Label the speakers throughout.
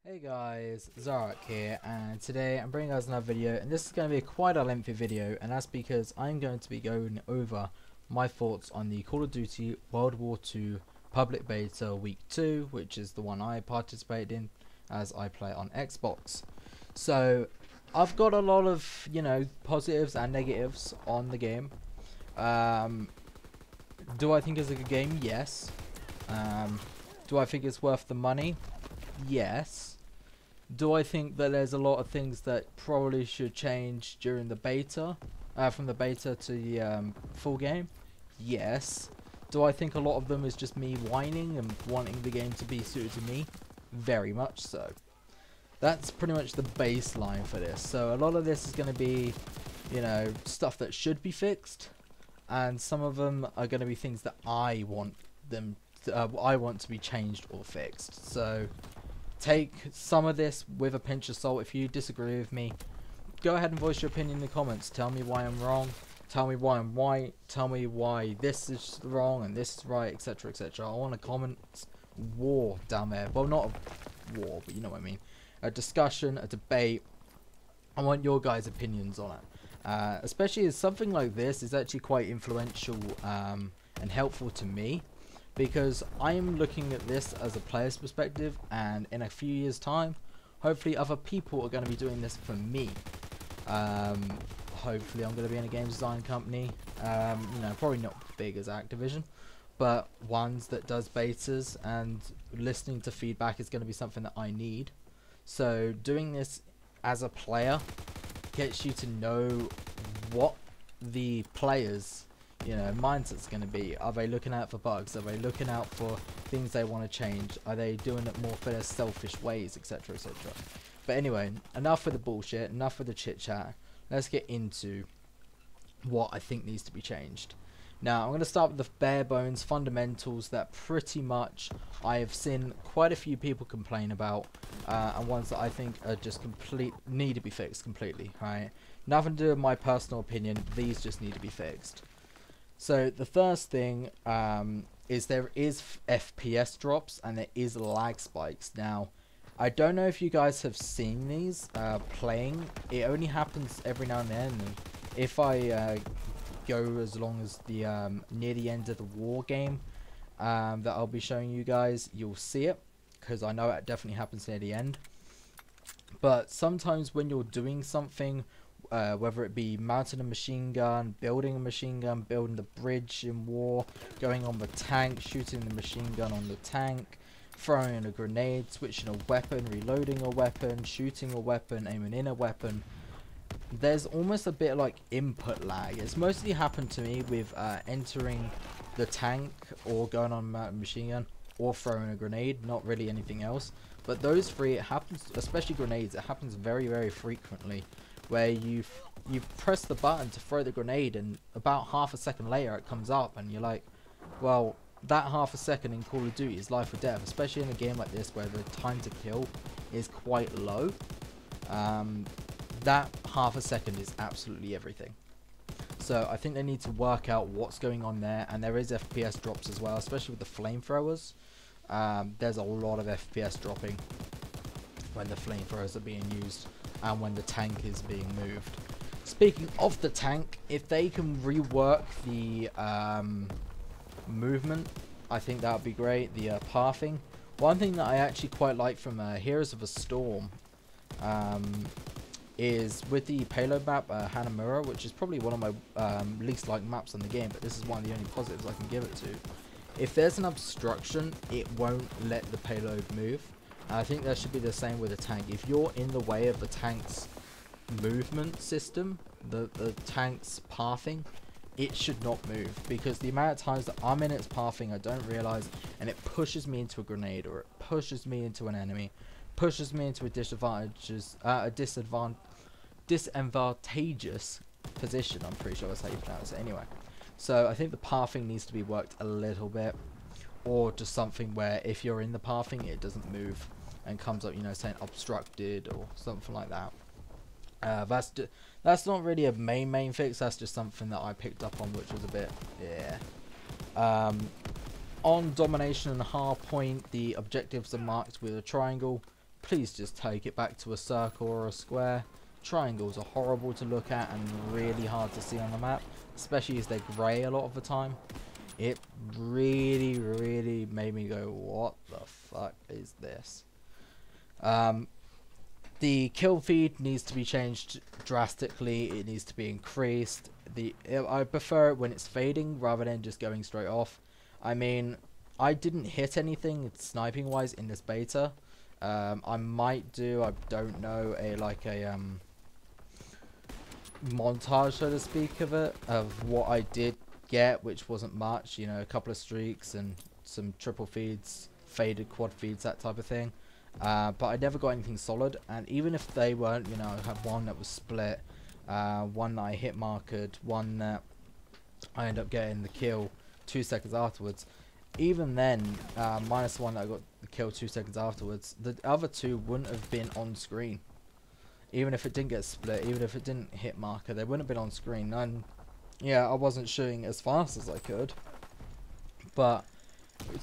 Speaker 1: Hey guys, Zoroarrkk here, and today I'm bringing us another video, and this is going to be quite a lengthy video, and that's because I'm going to be going over my thoughts on the Call of Duty World War II public beta week 2, which is the one I participated in as I play on Xbox. So I've got a lot of, positives and negatives on the game. Do I think it's a good game? Yes. Do I think it's worth the money? Yes. Do I think that there's a lot of things that probably should change during the beta, from the beta to the full game? Yes. Do I think a lot of them is just me whining and wanting the game to be suited to me? Very much so. That's pretty much the baseline for this. So a lot of this is going to be, stuff that should be fixed, and some of them are going to be things that I want to be changed or fixed. So take some of this with a pinch of salt. If you disagree with me, go ahead and voice your opinion in the comments. Tell me why I'm wrong. Tell me why I'm right. Tell me why this is wrong and this is right, etc, etc. I want a comment war down there. Well, not a war, but you know what I mean. A discussion, a debate. I want your guys' opinions on it. Especially as something like this is actually quite influential and helpful to me, because I am looking at this as a player's perspective, and in a few years time hopefully other people are going to be doing this for me. Hopefully I'm going to be in a game design company, probably not big as Activision, but ones that does betas, and listening to feedback is going to be something that I need. So doing this as a player gets you to know what the players mindset's going to be. Are they looking out for bugs? Are they looking out for things they want to change? Are they doing it more for their selfish ways, etc, etc. But anyway, enough with the bullshit, enough with the chit chat. Let's get into what I think needs to be changed. Now I'm going to start with the bare bones fundamentals that pretty much I have seen quite a few people complain about, and ones that I think are just need to be fixed completely. Right, nothing to do with my personal opinion. These just need to be fixed. So the first thing is there is FPS drops and there is lag spikes. Now, I don't know if you guys have seen these playing. It only happens every now and then. And if I go as long as the near the end of the war game that I'll be showing you guys, you'll see it, because I know it definitely happens near the end. But sometimes when you're doing something, whether it be mounting a machine gun, building a machine gun, building the bridge in war, going on the tank, shooting the machine gun on the tank, throwing in a grenade, switching a weapon, reloading a weapon, shooting a weapon, aiming in a weapon, there's almost a bit like input lag. It's mostly happened to me with entering the tank, or going on a machine gun, or throwing a grenade, not really anything else. But those three, it happens, especially grenades, it happens very, very frequently, where you press the button to throw the grenade, and about half a second later it comes up, and you're like, well, that half a second in Call of Duty is life or death, especially in a game like this where the time to kill is quite low. That half a second is absolutely everything. So I think they need to work out what's going on there, and there is FPS drops as well, especially with the flamethrowers. There's a lot of FPS dropping when the flamethrowers are being used and when the tank is being moved. Speaking of the tank, if they can rework the movement, I think that would be great. The pathing. One thing that I actually quite like from Heroes of the Storm is with the payload map, Hanamura, which is probably one of my least liked maps in the game, but this is one of the only positives I can give it to. If there's an obstruction, it won't let the payload move. I think that should be the same with a tank. If you're in the way of the tank's movement system, the tank's pathing, it should not move, because the amount of times that I'm in its pathing I don't realize, and it pushes me into a grenade, or it pushes me into an enemy, pushes me into a disadvantageous position. I'm pretty sure that's how you pronounce it anyway. So I think the pathing needs to be worked a little bit, or just something where if you're in the pathing it doesn't move and comes up, saying obstructed or something like that. That's not really a main fix. That's just something that I picked up on, which was a bit, yeah. On domination and hard point, the objectives are marked with a triangle. please just take it back to a circle or a square. Triangles are horrible to look at and really hard to see on the map, especially as they're grey a lot of the time. It really made me go, what the fuck is this? The kill feed needs to be changed drastically. It needs to be increased. I prefer it when it's fading rather than just going straight off. I mean, I didn't hit anything sniping wise in this beta. I might do, I don't know, a montage, so to speak, of it, of what I did get, which wasn't much, you know, a couple of streaks and some triple feeds, faded quad feeds, that type of thing. But I never got anything solid, and even if they weren't, you know, I had one that was split, one that I hit marked, one that I ended up getting the kill 2 seconds afterwards. Even then, minus one that I got the kill 2 seconds afterwards, the other two wouldn't have been on screen. Even if it didn't get split, even if it didn't hit marker, they wouldn't have been on screen. And yeah, I wasn't shooting as fast as I could, but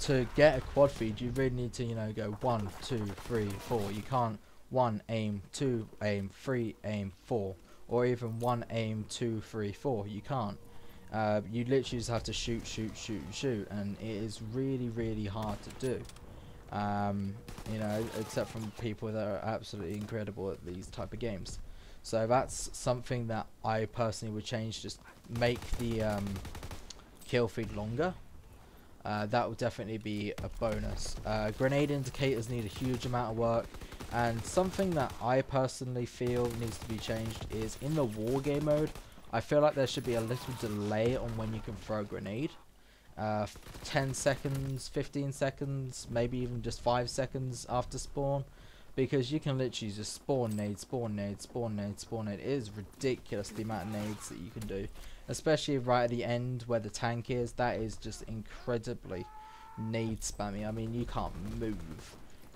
Speaker 1: to get a quad feed, you really need to, you know, go 1, 2, 3, 4. You can't 1 aim, 2 aim, 3 aim, 4, or even 1 aim, 2, 3, 4. You can't. You literally just have to shoot, and it is really hard to do. You know, except from people that are absolutely incredible at these type of games. So that's something that I personally would change. Just make the kill feed longer. That would definitely be a bonus. Grenade indicators need a huge amount of work, and something that I personally feel needs to be changed is in the war game mode. I feel like there should be a little delay on when you can throw a grenade. 10 seconds, 15 seconds, maybe even just 5 seconds after spawn, because you can literally just spawn nade, spawn nade, spawn nade, spawn nade. It is ridiculous the amount of nades that you can do, especially right at the end where the tank is. That is just incredibly nade spammy. I mean, you can't move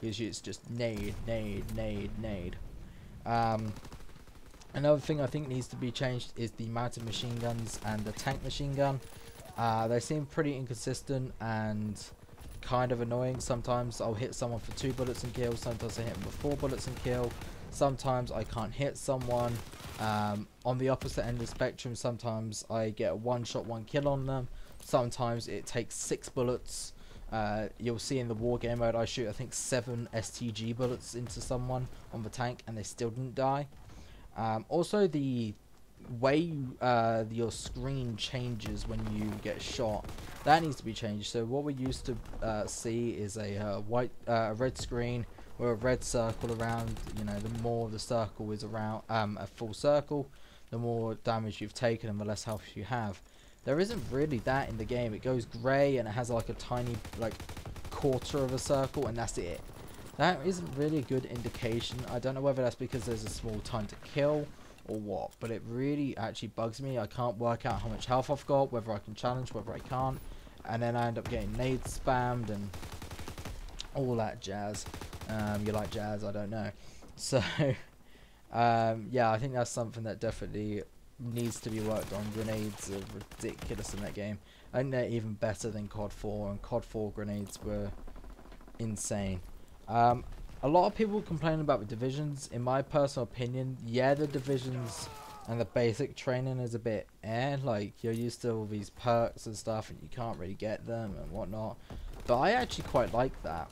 Speaker 1: because it's just nade. Another thing I think needs to be changed is the mounted machine guns and the tank machine gun. They seem pretty inconsistent and kind of annoying. Sometimes I'll hit someone for 2 bullets and kill, sometimes I hit them for 4 bullets and kill, sometimes I can't hit someone. On the opposite end of the spectrum, sometimes I get a 1 shot 1 kill on them, sometimes it takes 6 bullets. You'll see in the war game mode I shoot I think 7 STG bullets into someone on the tank and they still didn't die. Also, the way your screen changes when you get shot, that needs to be changed. So what we used to see is a red screen with a red circle around. You know, the more the circle is around a full circle, the more damage you've taken and the less health you have. There isn't really that in the game. It goes grey and it has like a tiny quarter of a circle, and that's it. That isn't really a good indication. I don't know whether that's because there's a small time to kill or what, but it really actually bugs me. I can't work out how much health I've got, whether I can challenge, whether I can't, and then I end up getting nades spammed and all that jazz. You like jazz? I don't know. So yeah, I think that's something that definitely needs to be worked on. Grenades are ridiculous in that game. I think they're even better than CoD 4, and CoD 4 grenades were insane. A lot of people complain about the divisions. In my personal opinion, yeah, the divisions and the basic training is a bit like you're used to all these perks and stuff and you can't really get them and whatnot, but I actually quite like that.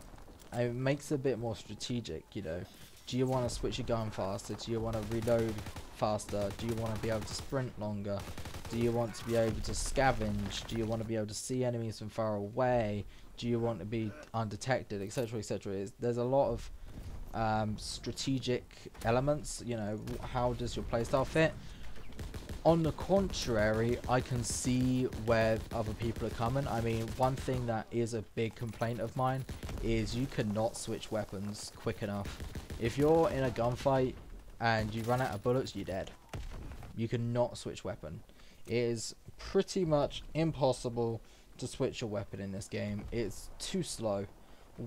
Speaker 1: It makes it a bit more strategic, you know. Do you want to switch your gun faster? Do you want to reload faster? Do you want to be able to sprint longer? Do you want to be able to scavenge? Do you want to be able to see enemies from far away? Do you want to be undetected, etc, etc? There's a lot of strategic elements. You know, how does your playstyle fit? On the contrary, I can see where other people are coming. I mean, one thing that is a big complaint of mine is you cannot switch weapons quick enough. If you're in a gunfight and you run out of bullets, you're dead. You cannot switch weapon. It is pretty much impossible to switch your weapon in this game. It's too slow,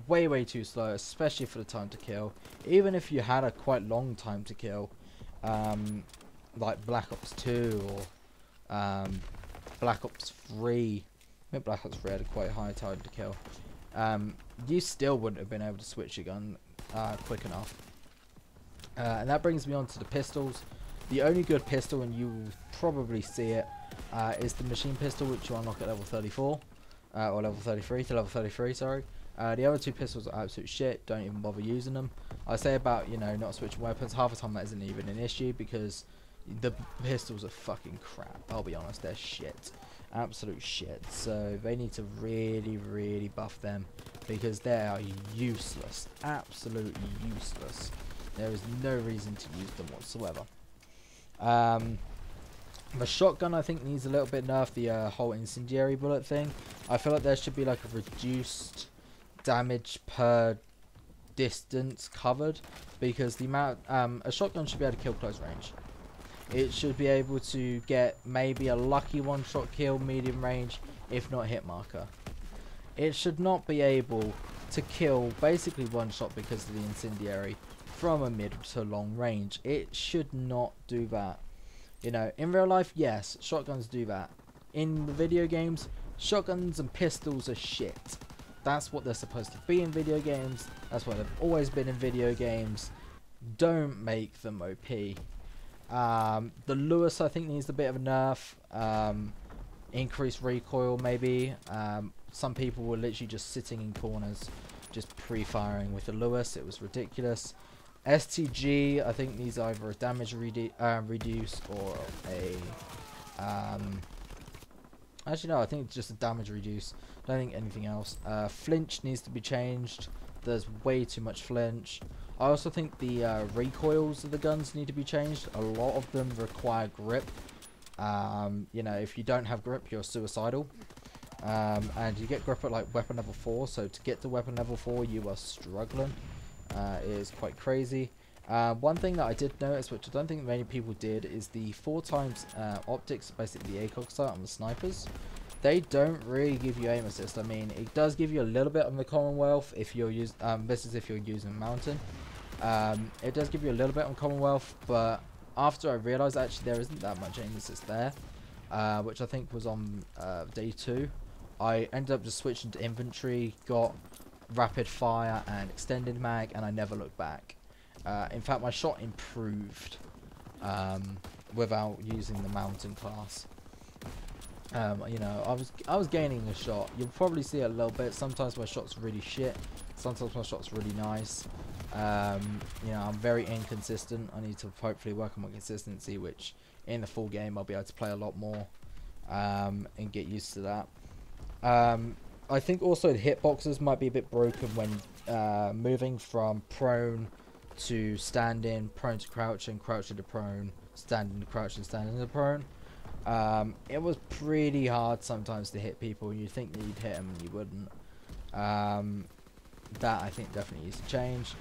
Speaker 1: way too slow, especially for the time to kill. Even if you had a quite long time to kill, like Black Ops 2 or Black Ops 3, I think Black Ops 3 had a quite high time to kill, you still wouldn't have been able to switch your gun quick enough. And that brings me on to the pistols. The only good pistol, and you will probably see it, is the machine pistol, which you unlock at level 34. Or level 33 to level 33, sorry. The other two pistols are absolute shit, don't even bother using them. I say about, you know, not switching weapons, half the time that isn't even an issue, because the pistols are fucking crap, I'll be honest, they're shit. Absolute shit, so they need to really, really buff them, because they are useless, absolutely useless. There is no reason to use them whatsoever. The shotgun I think needs a little bit nerf, the whole incendiary bullet thing. I feel like there should be like a reduced damage per distance covered, because the amount a shotgun should be able to kill close range. It should be able to get maybe a lucky one-shot kill medium range, if not hit marker. It should not be able to kill basically one shot because of the incendiary from a mid to long range. It should not do that. You know, in real life, yes, shotguns do that. In the video games, shotguns and pistols are shit. That's what they're supposed to be in video games. That's what they've always been in video games. Don't make them OP. The Lewis, I think, needs a bit of a nerf. Increased recoil, maybe. Some people were literally just sitting in corners, just pre-firing with the Lewis. It was ridiculous. STG, I think, needs either a damage reduce or a... actually, no, I think it's just a damage reduce. Don't think anything else. Flinch needs to be changed. There's way too much flinch. I also think the recoils of the guns need to be changed. A lot of them require grip. You know, if you don't have grip, you're suicidal. And you get grip at like weapon level 4, so to get to weapon level 4 you are struggling. It is quite crazy. One thing that I did notice, which I don't think many people did, is the 4x optics, basically the ACOG sight on the snipers. They don't really give you aim assist. I mean, it does give you a little bit on the Commonwealth if you're this is if you're using Mountain. It does give you a little bit on Commonwealth, but after I realised actually there isn't that much aim assist there, which I think was on day 2, I ended up just switching to infantry, got rapid fire and extended mag, and I never looked back. In fact, my shot improved without using the Mountain class. You know, I was gaining a shot. You'll probably see it a little bit. Sometimes my shot's really shit. Sometimes my shot's really nice. You know, I'm very inconsistent. I need to hopefully work on my consistency, which in the full game I'll be able to play a lot more and get used to that. I think also the hitboxes might be a bit broken when moving from prone to standing, prone to crouching, crouching to prone, standing to crouching, standing to prone. It was pretty hard sometimes to hit people. You'd think that you'd hit them and you wouldn't. That I think definitely needs to change.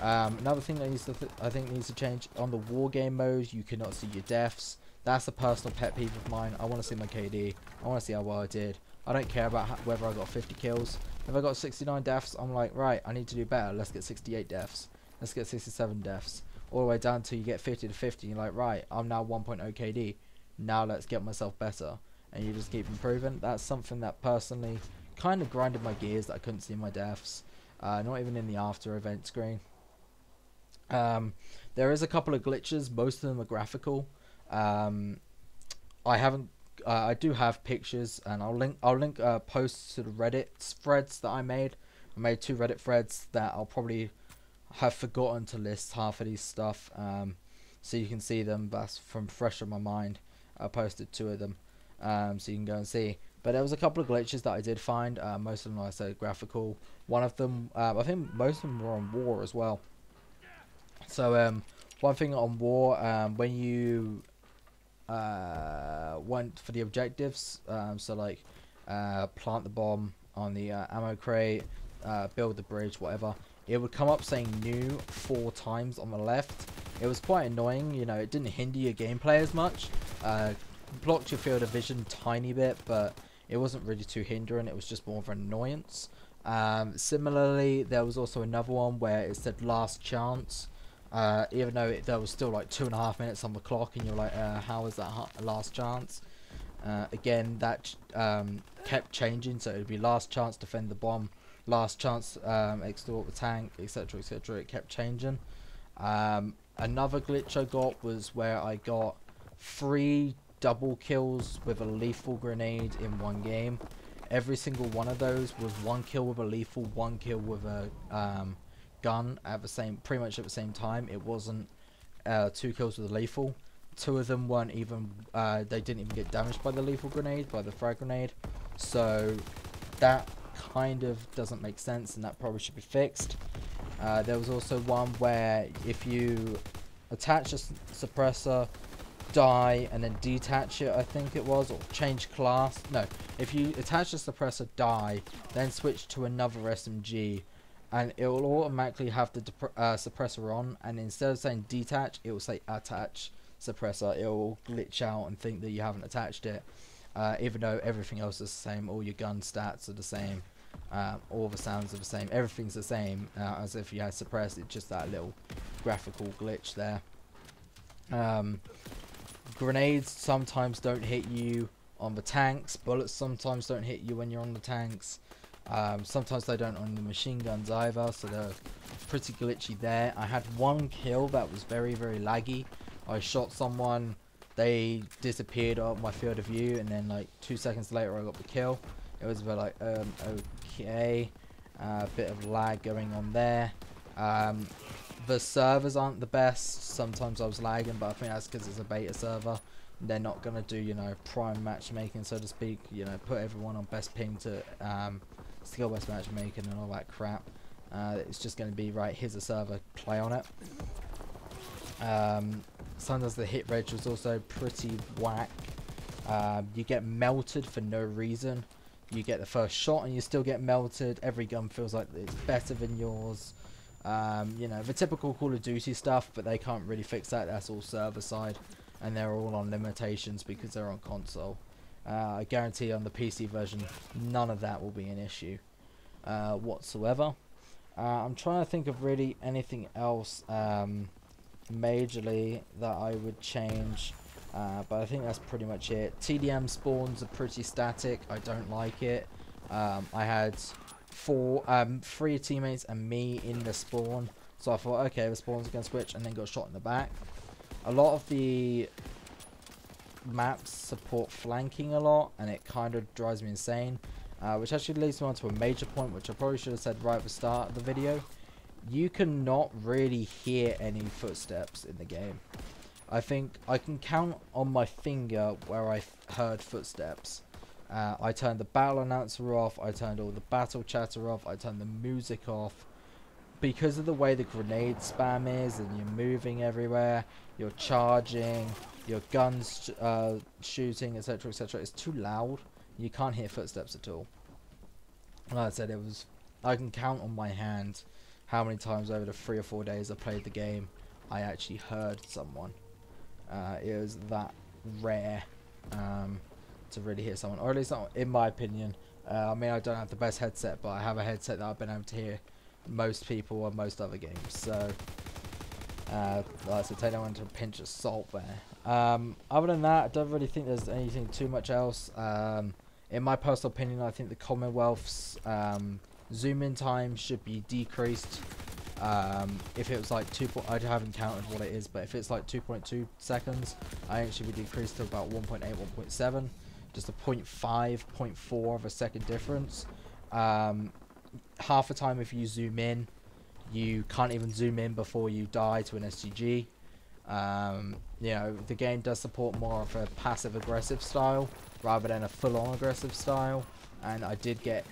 Speaker 1: Another thing that I think needs to change, on the war game mode you cannot see your deaths. That's a personal pet peeve of mine. I want to see my KD. I want to see how well I did. I don't care about whether I got 50 kills. If I got 69 deaths, I'm like, right, I need to do better. Let's get 68 deaths. Let's get 67 deaths. All the way down till you get 50 to 50. You're like, right, I'm now 1.0 KD. Now let's get myself better. And you just keep improving. That's something that personally kind of grinded my gears, that I couldn't see my deaths. Not even in the after event screen. There is a couple of glitches. Most of them are graphical. I do have pictures, and I'll link posts to the Reddit threads that I made. I made 2 Reddit threads that I'll probably have forgotten to list half of these stuff, so you can see them. That's from fresh on my mind. I posted 2 of them, so you can go and see. But there was a couple of glitches that I did find. Most of them, like I said, graphical. One of them, I think most of them were on war as well. So one thing on war, when you went for the objectives, so like plant the bomb on the ammo crate, build the bridge, whatever, it would come up saying new 4 times on the left. It was quite annoying. You know, it didn't hinder your gameplay as much, blocked your field of vision a tiny bit, but it wasn't really too hindering. It was just more of an annoyance. Similarly, there was also another one where it said last chance, even though there was still like 2.5 minutes on the clock, and you're like, how is that last chance? Again, that kept changing, so it would be last chance, defend the bomb, last chance, extort the tank, etc, etc. It kept changing. Another glitch I got was where I got 3 double kills with a lethal grenade in one game. Every single one of those was 1 kill with a lethal, 1 kill with a gun at the same, pretty much at the same time. It wasn't 2 kills with a lethal. 2 of them weren't even, they didn't even get damaged by the lethal grenade, by the frag grenade. So that kind of doesn't make sense, and that probably should be fixed. There was also one where if you attach a suppressor, die, and then detach it, I think it was, or change class. No, if you attach a suppressor, die, then switch to another SMG, and it will automatically have the suppressor on, and instead of saying detach, it will say attach suppressor. It will glitch out and think that you haven't attached it, even though everything else is the same. All your gun stats are the same, all the sounds are the same, everything's the same, as if you had suppressed. It's just that little graphical glitch there. Grenades sometimes don't hit you on the tanks. Bullets sometimes don't hit you when you're on the tanks. Sometimes they don't on the machine guns either, so they're pretty glitchy there. I had 1 kill that was very, very laggy. I shot someone, they disappeared off my field of view, and then like 2 seconds later I got the kill. It was a bit like, okay, a bit of lag going on there. The servers aren't the best. Sometimes I was lagging, but I think that's because it's a beta server. They're not going to do, you know, prime matchmaking, so to speak, you know, put everyone on best ping to skill based matchmaking and all that crap. It's just going to be, right, here's a server, play on it. Sometimes the hit rate was also pretty whack. You get melted for no reason. You get the first shot and you still get melted. Every gun feels like it's better than yours. You know, the typical Call of Duty stuff, but they can't really fix that. That's all server side, and they're all on limitations because they're on console. I guarantee on the PC version, none of that will be an issue whatsoever. I'm trying to think of really anything else majorly that I would change, but I think that's pretty much it. TDM spawns are pretty static. I don't like it. I had 3 teammates and me in the spawn, so I thought, okay, the spawn's gonna switch, and then got shot in the back. A lot of the maps support flanking a lot, and it kind of drives me insane, which actually leads me on to a major point, which I probably should have said right at the start of the video. You cannot really hear any footsteps in the game. I think I can count on my finger where I heard footsteps. I turned the battle announcer off, I turned all the battle chatter off, I turned the music off. Because of the way the grenade spam is, and you're moving everywhere, you're charging, your guns shooting, etc, etc, it's too loud. You can't hear footsteps at all. Like I said, I can count on my hand how many times over the 3 or 4 days I played the game I actually heard someone. It was that rare to really hear someone, or at least not in my opinion. I mean, I don't have the best headset, but I have a headset that I've been able to hear most people on most other games, so so take that one to a pinch of salt there. Other than that, I don't really think there's anything too much else. In my personal opinion, I think the Commonwealth's zoom in time should be decreased. If it was like I haven't counted what it is, but if it's like 2.2 seconds, I think it should be decreased to about 1.8, 1.7, just a 0.5, 0.4 of a second difference. Half the time if you zoom in, you can't even zoom in before you die to an SGG. You know, the game does support more of a passive aggressive style rather than a full-on aggressive style, and I did get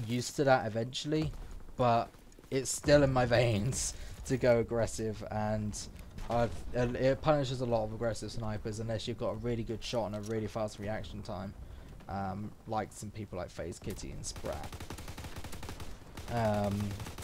Speaker 1: used to that eventually, but it's still in my veins to go aggressive, and it punishes a lot of aggressive snipers unless you've got a really good shot and a really fast reaction time, like some people like FaZe Kitty and Sprat.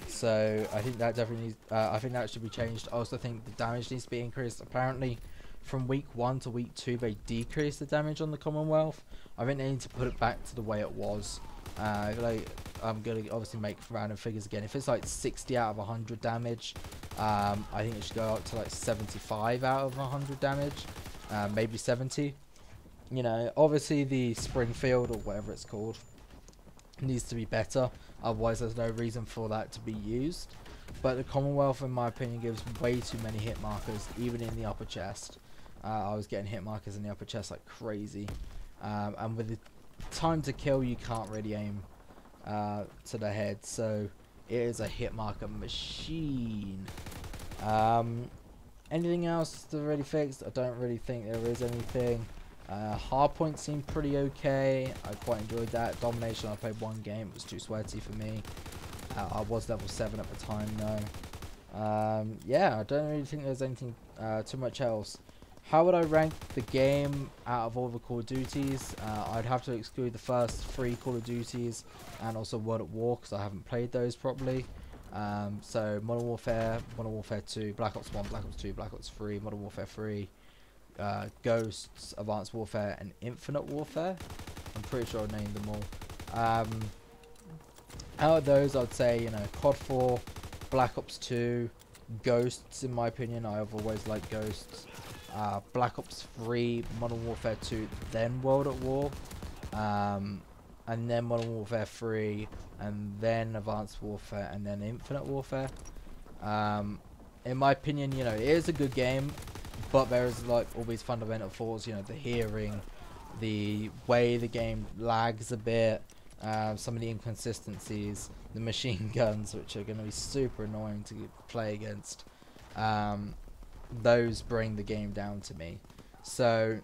Speaker 1: So I think that definitely needs, I think that should be changed. I also think the damage needs to be increased. Apparently from week 1 to week 2 they decreased the damage on the Commonwealth. I think they need to put it back to the way it was. Like, I'm gonna obviously make random figures again. If it's like 60 out of 100 damage, I think it should go up to like 75 out of 100 damage, maybe 70. You know, obviously the Springfield or whatever it's called needs to be better. Otherwise, there's no reason for that to be used. But the Commonwealth, in my opinion, gives way too many hit markers, even in the upper chest. I was getting hit markers in the upper chest like crazy. And with the time to kill, you can't really aim to the head. So it is a hit marker machine. Anything else to really fix? I don't really think there is anything. Hardpoint seemed pretty okay. I quite enjoyed that. Domination, I played one game. It was too sweaty for me. I was level 7 at the time though. Yeah, I don't really think there's anything too much else. How would I rank the game out of all the Call of Duties? I'd have to exclude the first 3 Call of Duties and also World at War because I haven't played those properly. So Modern Warfare 2, Black Ops 1, Black Ops 2, Black Ops 3, Modern Warfare 3, Ghosts, Advanced Warfare, and Infinite Warfare. I'm pretty sure I named them all. Out of those, I'd say, you know, CoD 4, Black Ops 2, Ghosts, in my opinion. I've always liked Ghosts. Black Ops 3, Modern Warfare 2, then World at War, and then Modern Warfare 3, and then Advanced Warfare, and then Infinite Warfare. In my opinion, you know, it is a good game, but there is like all these fundamental flaws, you know, the hearing, the way the game lags a bit, some of the inconsistencies, the machine guns, which are going to be super annoying to play against. Those bring the game down to me. So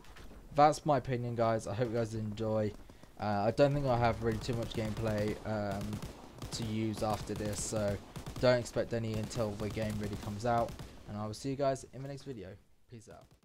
Speaker 1: that's my opinion, guys. I hope you guys enjoy. I don't think I have really too much gameplay to use after this, so don't expect any until the game really comes out, and I will see you guys in the next video. Peace out.